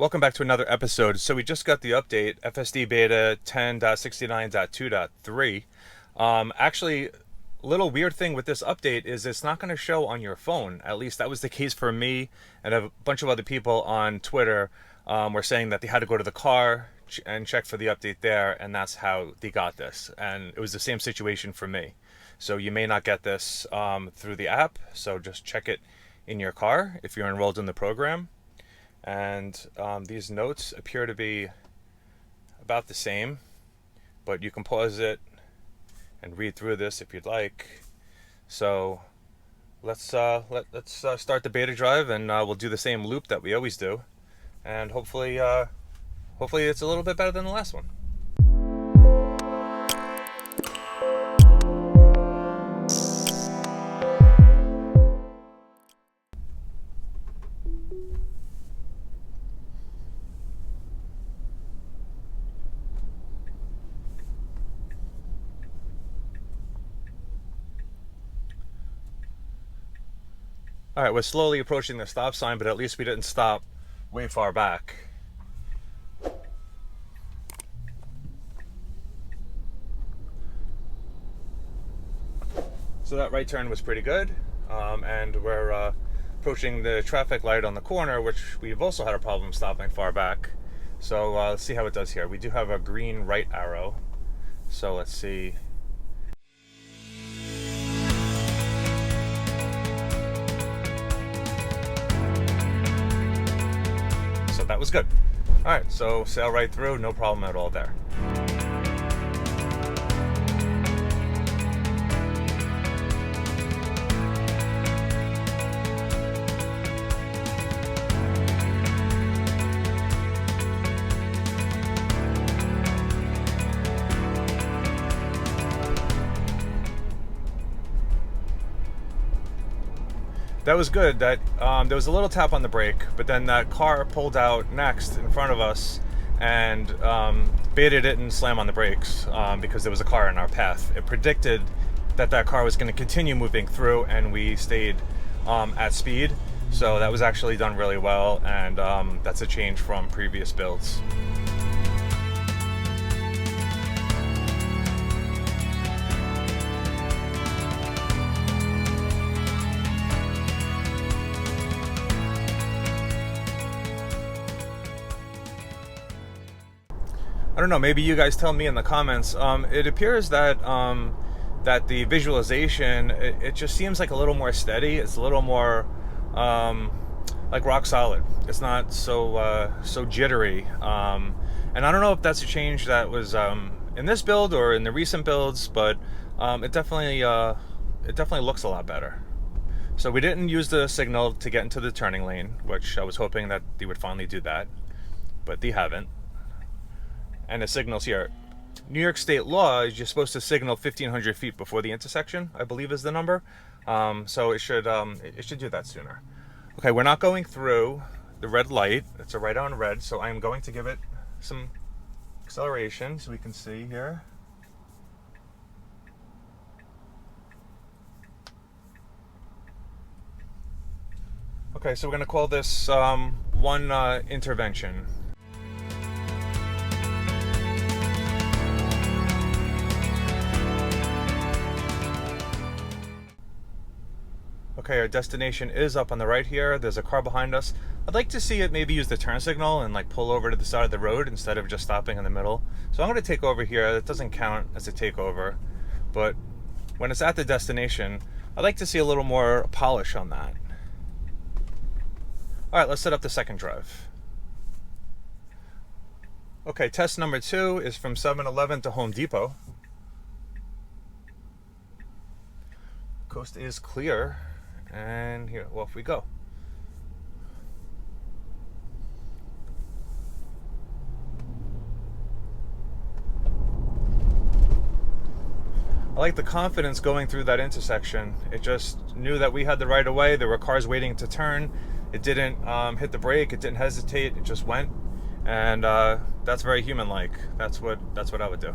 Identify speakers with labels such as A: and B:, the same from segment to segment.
A: Welcome back to another episode. So we just got the update, FSD Beta 10.69.2.3. Actually, a little weird thing with this update is it's not going to show on your phone. At least that was the case for me, and a bunch of other people on Twitter were saying that they had to go to the car and check for the update there, and that's how they got this. And it was the same situation for me. So you may not get this through the app, so just check it in your car if you're enrolled in the program. And these notes appear to be about the same, but you can pause it and read through this if you'd like. So let's start the beta drive, and we'll do the same loop that we always do, and hopefully it's a little bit better than the last one. All right, we're slowly approaching the stop sign, but at least we didn't stop way far back. So that right turn was pretty good, and we're approaching the traffic light on the corner, which we've also had a problem stopping far back. So let's see how it does here. We do have a green right arrow, so let's see. So that was good. All right, so sail right through, no problem at all there. That was good. That there was a little tap on the brake, but then that car pulled out next in front of us, and Beta didn't slam on the brakes because there was a car in our path. It predicted that car was going to continue moving through, and we stayed at speed. So that was actually done really well, and that's a change from previous builds. I don't know, maybe you guys tell me in the comments. It appears that that the visualization, it just seems like a little more steady. It's a little more like rock solid. It's not so jittery. And I don't know if that's a change that was in this build or in the recent builds, but it definitely looks a lot better. So we didn't use the signal to get into the turning lane, which I was hoping that they would finally do that, but they haven't. And the signals here. New York State law is you're supposed to signal 1,500 feet before the intersection, I believe is the number. So it should do that sooner. Okay, we're not going through the red light. It's a right on red, so I am going to give it some acceleration so we can see here. Okay, so we're going to call this one intervention. Okay, our destination is up on the right here. There's a car behind us. I'd like to see it maybe use the turn signal and like pull over to the side of the road instead of just stopping in the middle. So I'm going to take over here. That doesn't count as a takeover, but when it's at the destination, I'd like to see a little more polish on that. All right, let's set up the second drive. Okay, test number 2 is from 7-Eleven to Home Depot. Coast is clear. And here, off we go. I like the confidence going through that intersection. It just knew that we had the right of way. There were cars waiting to turn. It didn't hit the brake. It didn't hesitate. It just went. And that's very human-like. That's what I would do.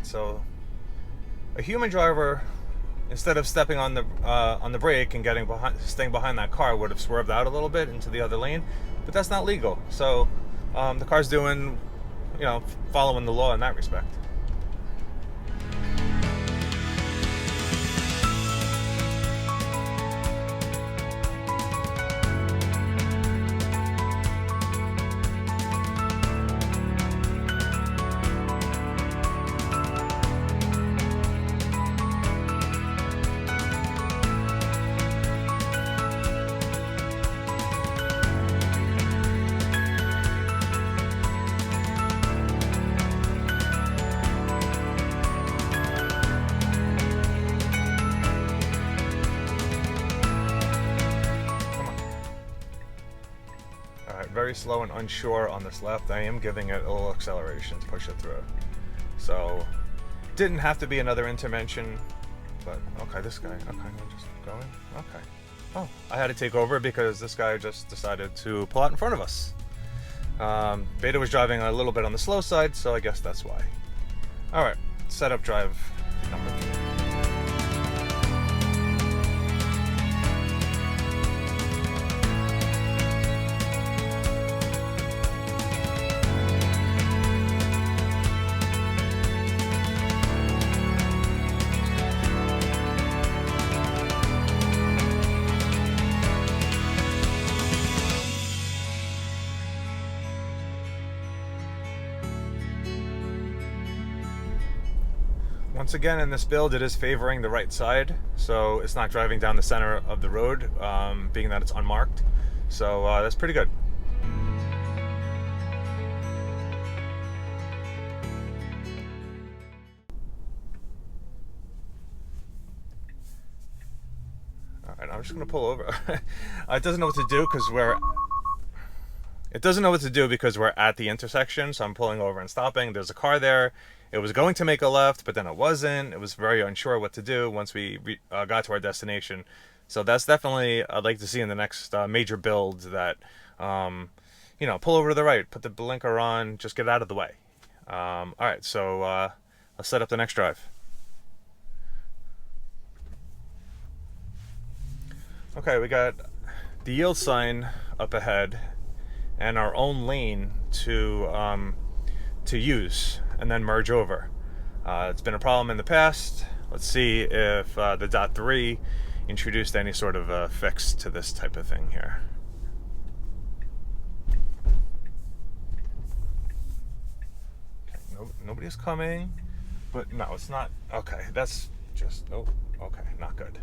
A: So a human driver, instead of stepping on the brake and staying behind that car, would have swerved out a little bit into the other lane, but that's not legal. So the car's doing, following the law in that respect. Very slow and unsure on this left. I am giving it a little acceleration to push it through. So didn't have to be another intervention, but okay, this guy, okay, I'm just going, okay. Oh, I had to take over because this guy just decided to pull out in front of us. Beta was driving a little bit on the slow side, so I guess that's why. All right, setup drive number 3. Once again, in this build, it is favoring the right side, so it's not driving down the center of the road, being that it's unmarked. So that's pretty good. All right, I'm just gonna pull over. It doesn't know what to do because we're at the intersection, so I'm pulling over and stopping. There's a car there. It was going to make a left, but then it wasn't. It was very unsure what to do once we got to our destination. So that's definitely, I'd like to see in the next major build that, pull over to the right, put the blinker on, just get out of the way. All right, so let's set up the next drive. Okay, we got the yield sign up ahead and our own lane to use and then merge over. It's been a problem in the past. Let's see if the .3 introduced any sort of fix to this type of thing here. Okay, nobody's coming, but no, it's not. Okay, that's just, oh, okay, not good.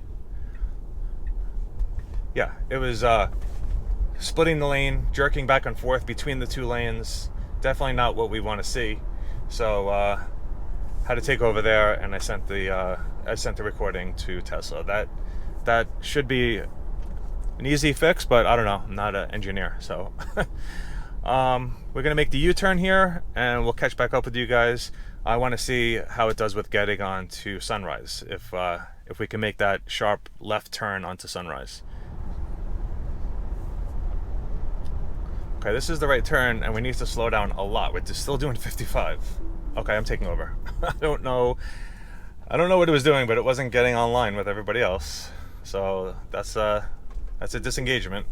A: Yeah, it was splitting the lane, jerking back and forth between the two lanes. Definitely not what we want to see. So had to take over there, and I sent the recording to Tesla. That should be an easy fix, but I don't know. I'm not an engineer, so we're gonna make the U-turn here, and we'll catch back up with you guys. I want to see how it does with getting on to Sunrise. If we can make that sharp left turn onto Sunrise. Okay, this is the right turn, and we need to slow down a lot. We're still doing 55. Okay, I'm taking over. I don't know what it was doing, but it wasn't getting online with everybody else. So that's a disengagement.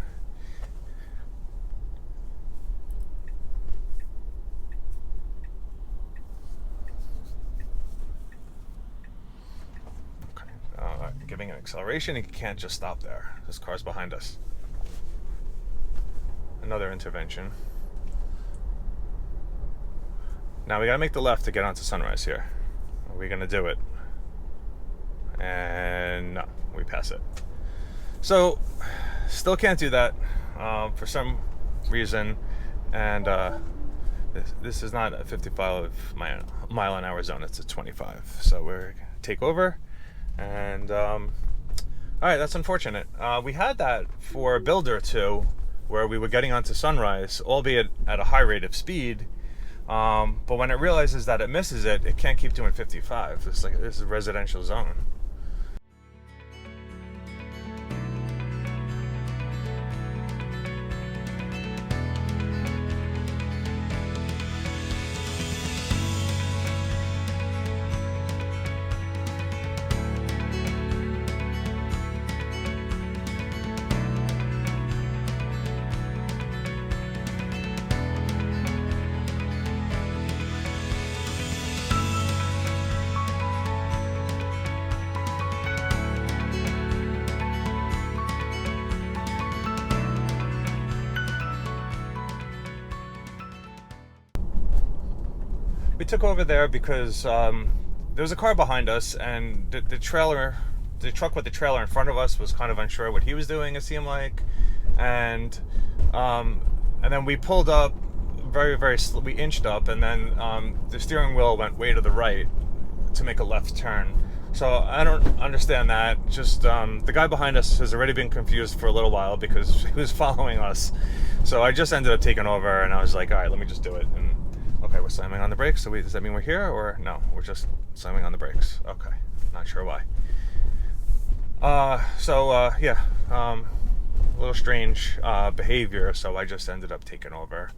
A: Okay, giving an acceleration, you can't just stop there. This car's behind us. Another intervention. Now we gotta make the left to get onto Sunrise here. Are we gonna do it? And no, we pass it. So, still can't do that for some reason. And this is not a 55 mile an hour zone, it's a 25. So we're gonna take over. And all right, that's unfortunate. We had that for a build or two, where we were getting onto Sunrise, albeit at a high rate of speed, but when it realizes that it misses it, it can't keep doing 55. It's like, this is a residential zone. we took over there because there was a car behind us, and the truck with the trailer in front of us was kind of unsure what he was doing, it seemed like. And then we pulled up we inched up, and then the steering wheel went way to the right to make a left turn. So I don't understand that. Just the guy behind us has already been confused for a little while because he was following us. So I just ended up taking over, and I was like, all right, let me just do it. And okay, we're slamming on the brakes. So does that mean we're here, or no? We're just slamming on the brakes. Okay, not sure why. Yeah, a little strange behavior. So I just ended up taking over.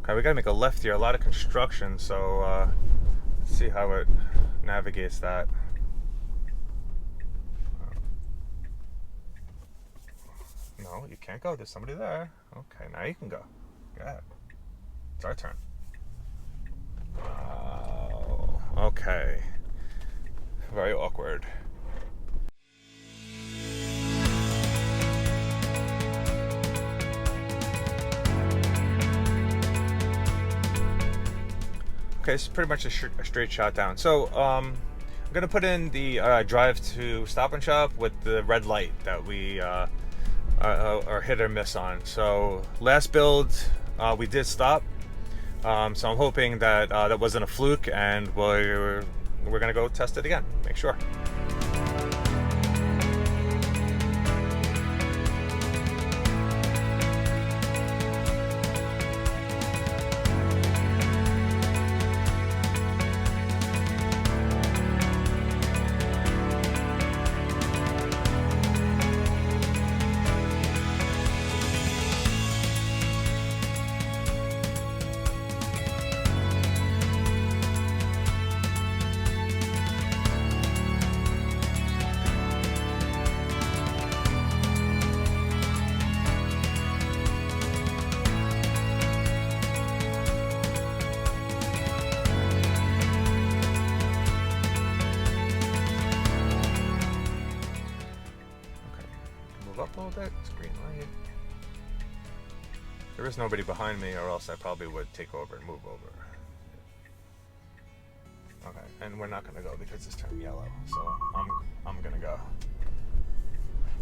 A: Okay, we gotta make a left here. A lot of construction, so let's see how it navigates that. No, you can't go. There's somebody there. Okay, now you can go. Go ahead. It's our turn. Oh, okay. Very awkward. Okay, it's pretty much a straight shot down. So I'm gonna put in the drive to Stop and Shop with the red light that we are hit or miss on. So last build we did stop. So I'm hoping that that wasn't a fluke, and we're gonna go test it again. Make sure. Up a little bit. It's green light. There is nobody behind me, or else I probably would take over and move over. Okay, and we're not gonna go because it's turned yellow, so I'm gonna go.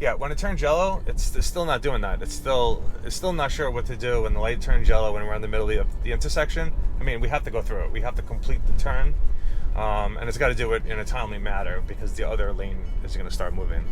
A: Yeah, when it turns yellow, it's still not doing that. It's still not sure what to do when the light turns yellow when we're in the middle of the intersection. I mean, we have to go through it. We have to complete the turn, and it's got to do it in a timely manner because the other lane is going to start moving.